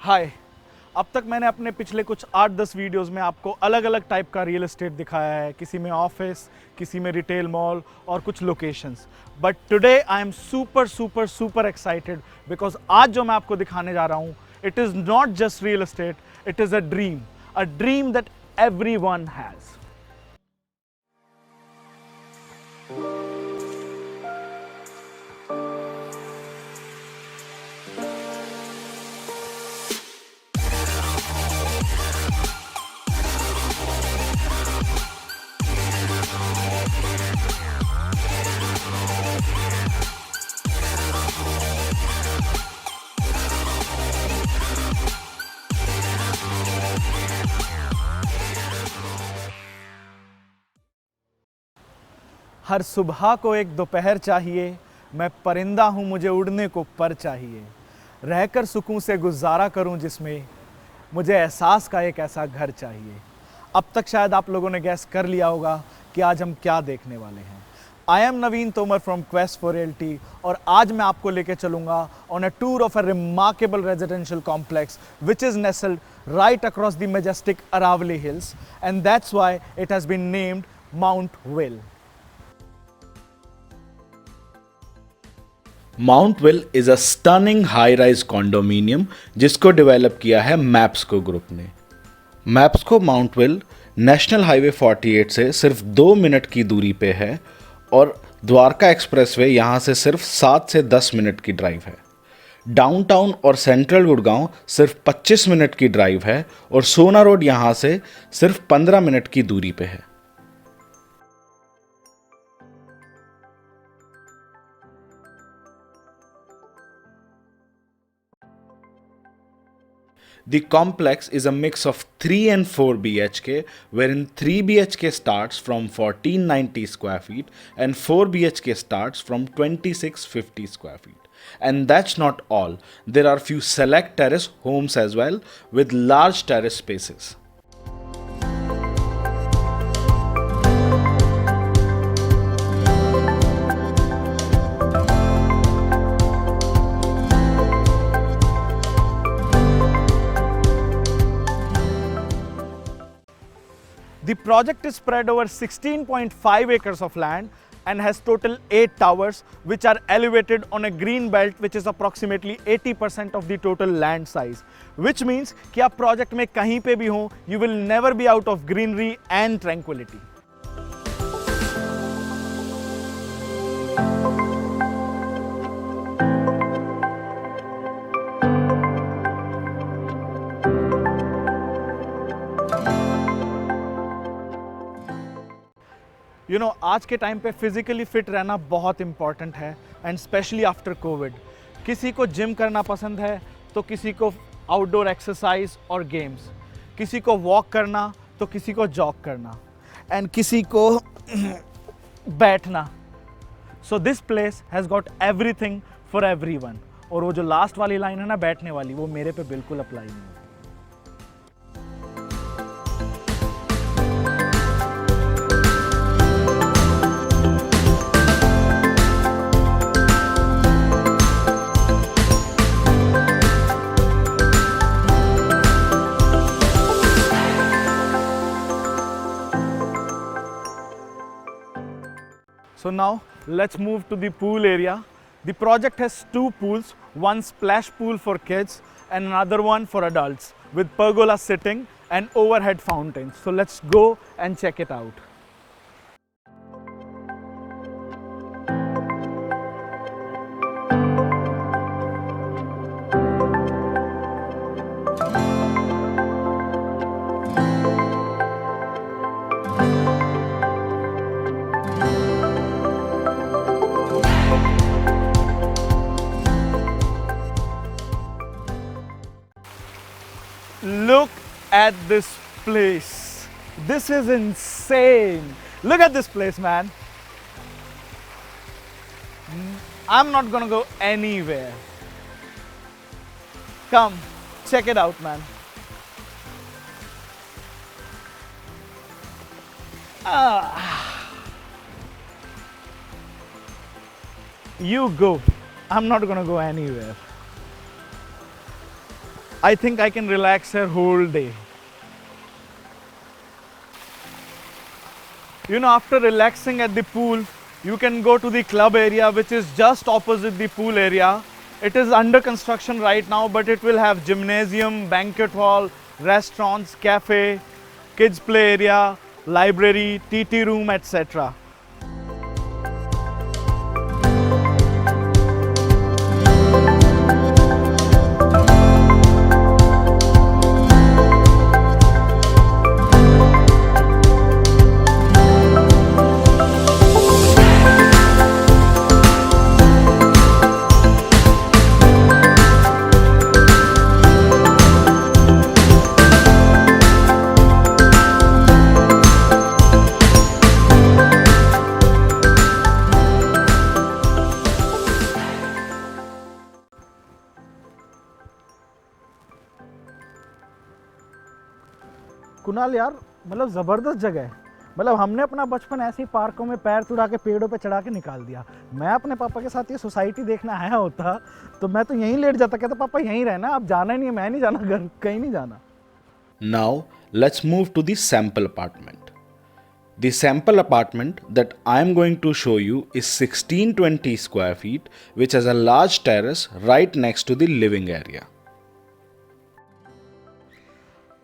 हाय। अब तक मैंने अपने पिछले कुछ 8-10 वीडियोस में आपको अलग अलग टाइप का रियल एस्टेट दिखाया है, किसी में ऑफिस, किसी में रिटेल मॉल और कुछ locations. But today I am super super super excited because आज जो मैं आपको दिखाने जा रहा हूँ, it is not just real estate, it is a dream that everyone has. हर सुबह को एक दोपहर चाहिए, मैं परिंदा हूँ मुझे उड़ने को पर चाहिए, रहकर सुकून से गुजारा करूँ जिसमें मुझे एहसास का एक ऐसा घर चाहिए। अब तक शायद आप लोगों ने गैस कर लिया होगा कि आज हम क्या देखने वाले हैं। I am Naveen Tomar from Quest for Realty और आज मैं आपको लेके चलूँगा on a tour of a remarkable residential complex which is nestled right across the majestic Aravalli Hills, and that's why it has been named Mount Will. Mount will is a stunning high rise condominium जिसको develop किया है मैप्सको group ने। मैप्सको mount will national highway 48 से सिर्फ 2 minute की दूरी पे है और द्वारका एक्सप्रेसवे यहाँ से सिर्फ 7 से 10 मिनट की ड्राइव है। डाउनटाउन और सेंट्रल गुड़गांव सिर्फ 25 मिनट की ड्राइव है और सोना रोड यहाँ से सिर्फ 15 मिनट की दूरी पे है। The complex is a mix of 3 and 4 BHK, wherein 3 BHK starts from 1490 square feet and 4 BHK starts from 2650 square feet. And that's not all. There are few select terrace homes as well with large terrace spaces. The project is spread over 16.5 acres of land and has total 8 towers which are elevated on a green belt which is approximately 80% of the total land size, which means कि आप project में कहीं पे भी हो, you will never be out of greenery and tranquility. You know आज के time पे फिज़िकली फिट रहना बहुत इम्पॉर्टेंट है एंड स्पेशली आफ्टर कोविड। किसी को जिम करना पसंद है तो किसी को आउटडोर एक्सरसाइज और गेम्स, किसी को वॉक करना तो किसी को जॉग करना एंड किसी को बैठना। So this place has got everything for everyone. और वो जो लास्ट वाली लाइन है ना बैठने वाली, वो मेरे पे बिल्कुल अप्लाई नहीं होती। So now let's move to the pool area. The project has 2 pools, one splash pool for kids and another one for adults with pergola sitting and overhead fountains. So let's go and check it out. Look at this place. This is insane. Look at this place, man. I'm not gonna go anywhere. Come, check it out, man. You go. I'm not gonna go anywhere. I think I can relax here whole day. You know, after relaxing at the pool, you can go to the club area, which is just opposite the pool area. It is under construction right now, but it will have gymnasium, banquet hall, restaurants, cafe, kids play area, library, TT room, etc. Kunal यार, मतलब ज़बरदस्त जगह है। मतलब हमने अपना बचपन ऐसे ही पार्कों में पैर तुड़ा के पेड़ों पे चढ़ा के निकाल दिया। मैं अपने पापा के साथ ये सोसाइटी देखने आया होता तो मैं तो यहीं लेट जाता, कहता पापा यहीं रहना, अब जाना ही नहीं है, मैं नहीं जाना घर, कहीं नहीं जाना। Now, let's move to the sample apartment. The sample apartment that I am going to show you is 1620 square feet, which has a large terrace right next to the living area.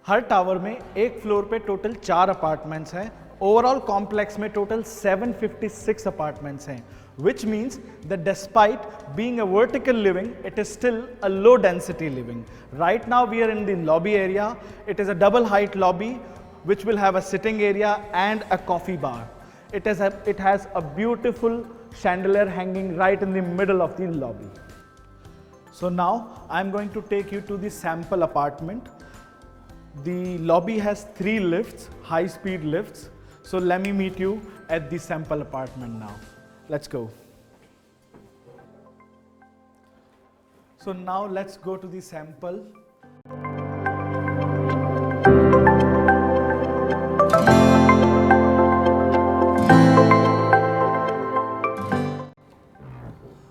Her tower में एक floor पे total 4 apartments हैं। Overall complex में total 756 apartments हैं, which means that despite being a vertical living, it is still a low density living. Right now we are in the lobby area. It is a double height lobby which will have a sitting area and a coffee bar. It has a beautiful chandelier hanging right in the middle of the lobby. So now I'm going to take you to the sample apartment. The lobby has 3 lifts, high-speed lifts. So let me meet you at the sample apartment now. Let's go. So now let's go to the sample.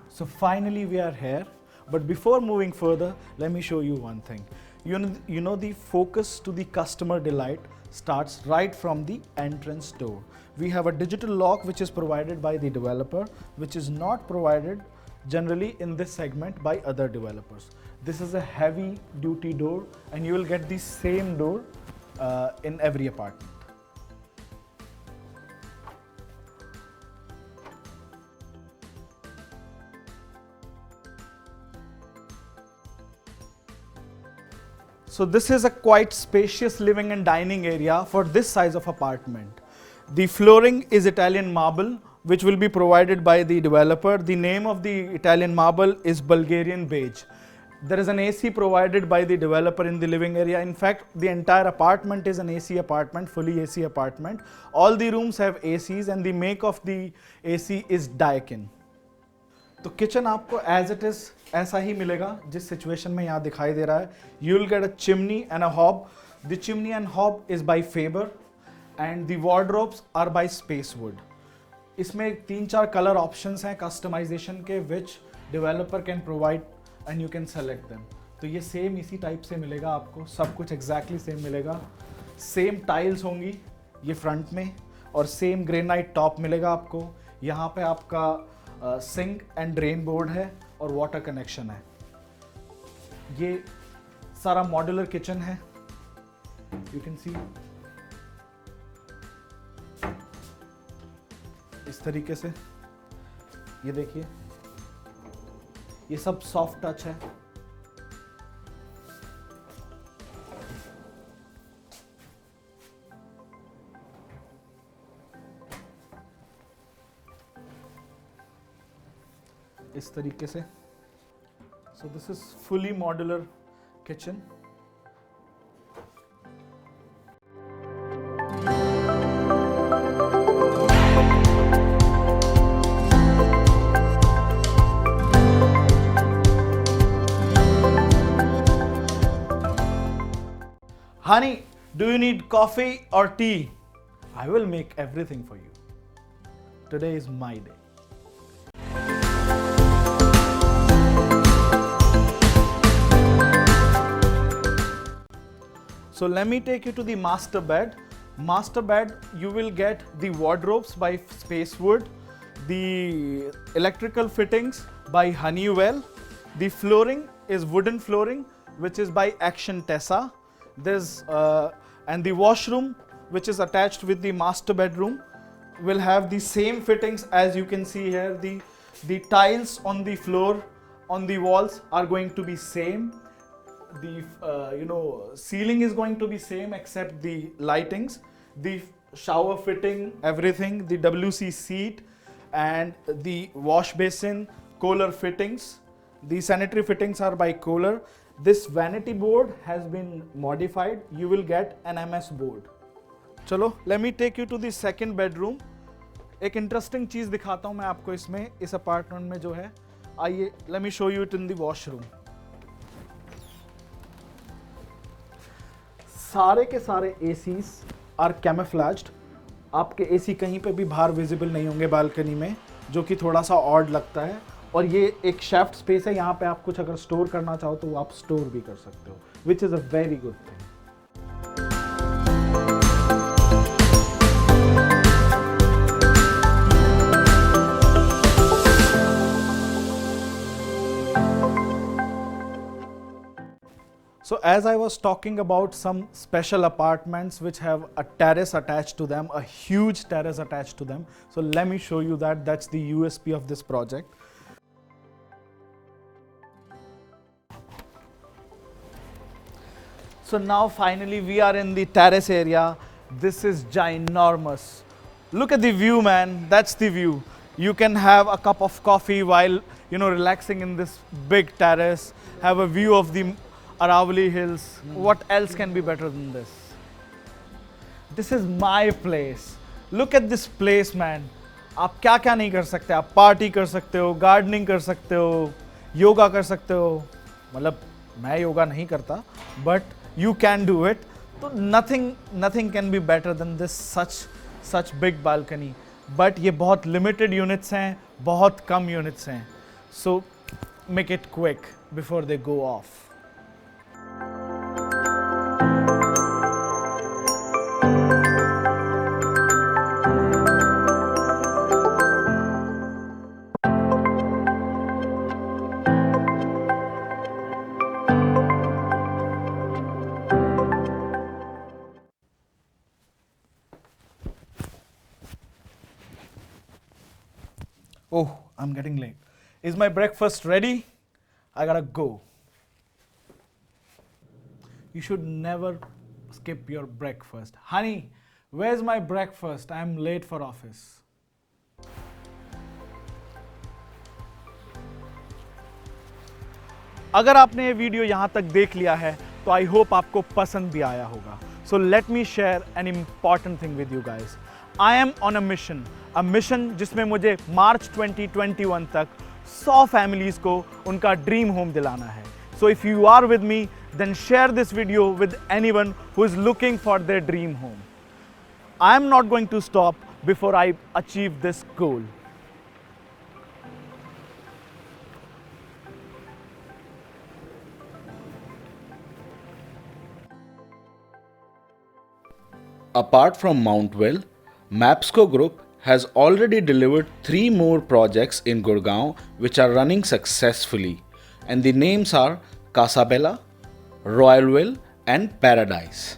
So finally we are here. But before moving further, let me show you one thing. You know the focus to the customer delight starts right from the entrance door. We have a digital lock which is provided by the developer, which is not provided generally in this segment by other developers. This is a heavy duty door and you will get the same door in every apartment. So this is a quite spacious living and dining area for this size of apartment. The flooring is Italian marble, which will be provided by the developer. The name of the Italian marble is Bulgarian beige. There is an AC provided by the developer in the living area. In fact, the entire apartment is an AC apartment, fully AC apartment. All the rooms have ACs and the make of the AC is Daikin. तो kitchen आपको as it is ऐसा ही मिलेगा जिस situation में यहाँ दिखाई दे रहा है. You will get a chimney and a hob. The chimney and hob is by Faber and the wardrobes are by Spacewood. इसमें 3-4 कलर ऑप्शंस हैं कस्टमाइजेशन के which developer can provide and you can select them. तो ये same इसी type से मिलेगा आपको, सब कुछ एग्जैक्टली सेम मिलेगा. सेम टाइल्स होंगी ये फ्रंट में और सेम ग्रेनाइट टॉप मिलेगा आपको. यहाँ पे आपका सिंक एंड ड्रेन बोर्ड है और वाटर कनेक्शन है. ये सारा मॉड्यूलर किचन है, यू कैन सी इस तरीके से. ये देखिए, ये सब सॉफ्ट टच है. इस तरीके से. So this is fully modular kitchen. Honey, do you need coffee or tea? I will make everything for you. Today is my day. So let me take you to the master bed. Master bed, you will get the wardrobes by Spacewood, the electrical fittings by Honeywell. The flooring is wooden flooring, which is by Action Tessa. There's and the washroom, which is attached with the master bedroom, will have the same fittings as you can see here. The tiles on the floor, on the walls are going to be same. The ceiling is going to be same except the lightings, the shower fitting, everything, the WC seat and the wash basin, Kohler fittings. The sanitary fittings are by Kohler. This vanity board has been modified. You will get an MS board. चलो, let me take you to the second bedroom. एक interesting चीज दिखाता हूं मैं आपको इसमें, इस apartment में जो है. आइए, let me show you it in the washroom. सारे के सारे एसीज आर कैमोफ्लेज्ड. आपके एसी कहीं पे भी बाहर विजिबल नहीं होंगे बालकनी में, जो कि थोड़ा सा ऑड लगता है. और ये एक शेफ्ट स्पेस है, यहाँ पे आप कुछ अगर स्टोर करना चाहो तो आप स्टोर भी कर सकते हो, which is a very good thing. So as I was talking about some special apartments which have a terrace attached to them, a huge terrace attached to them. So let me show you that. That's the USP of this project. So now finally we are in the terrace area. This is ginormous. Look at the view, man. That's the view. You can have a cup of coffee while, relaxing in this big terrace, have a view of the Aravali Hills. What else can be better than this? This is my place. Look at this place, man. आप क्या क्या नहीं कर सकते. आप party कर सकते हो, गार्डनिंग कर सकते हो, योगा कर सकते हो. मतलब मैं योगा नहीं करता, but you can do it. So nothing can be better than this such big balcony. But ये बहुत limited units हैं, बहुत कम units हैं. So make it quick before they go off. Oh, I'm getting late. Is my breakfast ready? I gotta go. You should never skip your breakfast. Honey, where's my breakfast? I'm late for office. अगर आपने ये video यहाँ तक देख लिया है तो I hope आपको पसंद भी आया होगा. So let me share an important thing with you guys. I am on a mission जिसमें मुझे मार्च 2021 तक 100 फैमिलीज को उनका ड्रीम होम दिलाना है. So if you are with me, then share this video with anyone who is looking for their dream home. I am not going to stop before I achieve this goal. Apart from Mountwell, Mapsco Group has already delivered 3 more projects in Gurgaon which are running successfully, and the names are Casabella, Royalville and Paradise.